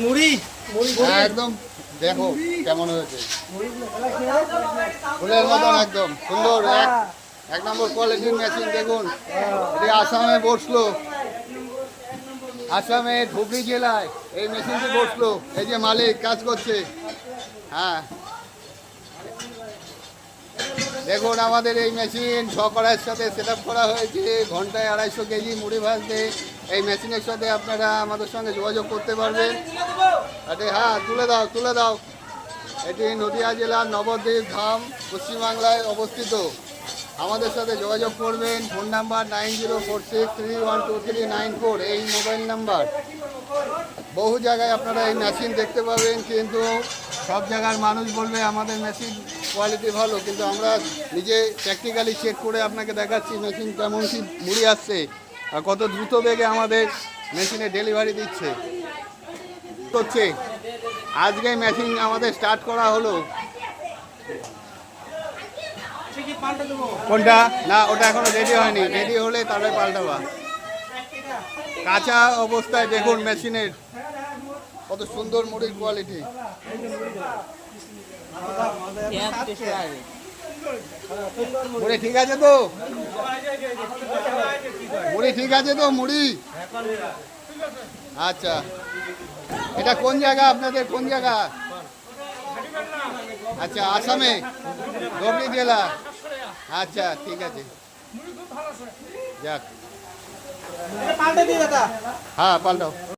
মুড়ি একদম দেখো কেমন হয়েছে, ফুলের মতন একদম সুন্দর। এক নম্বর কোয়ালিটির মেশিন। দেখুন এটি আসামে বসলো, আসামের ধুবড়ি জেলায় এই মেশিনটি বসলো। এই যে মালিক কাজ করছে। হ্যাঁ দেখুন আমাদের এই মেশিন ছকড়ার সাথে সেট আপ করা হয়েছে। ঘন্টায় 250 কেজি মুড়ি ভাজতে এই মেশিনের সাথে আপনারা আমাদের সঙ্গে যোগাযোগ করতে পারবেন। আরে হ্যাঁ তুলে দাও তুলে দাও। এটি নদিয়া জেলার নবদ্বীপ ধাম, পশ্চিমবাংলায় অবস্থিত। আমাদের সাথে যোগাযোগ করবেন। ফোন নাম্বার 9046312394, এই মোবাইল নাম্বার। বহু জায়গায় আপনারা এই মেশিন দেখতে পাবেন, কিন্তু সব জায়গার মানুষ বলবে আমাদের মেশিন কোয়ালিটি ভালো, কিন্তু আমরা নিজে প্র্যাকটিক্যালি চেক করে আপনাকে দেখাচ্ছি মেশিন কেমন কি মুড়ি আসছে আর কত দ্রুত বেগে আমাদের মেশিনে ডেলিভারি দিচ্ছে হচ্ছে। আজকে মেশিন আমাদের স্টার্ট করা হলো। কোনটা? না ওটা এখনো রেডি হয়নি, রেডি হলে তারপরে পাল্টাবা। কাঁচা অবস্থায় দেখুন মেশিনের কত সুন্দর মুড়ির কোয়ালিটি। মুড়ি ঠিক আছে তো? মুড়ি ঠিক আছে তো? মুড়ি আচ্ছা। এটা কোন জায়গা আপনাদের? কোন জায়গা? আচ্ছা আসামে, ধুবড়ি জেলা। আচ্ছা ঠিক আছে, যাক। হ্যাঁ পাল্টাও।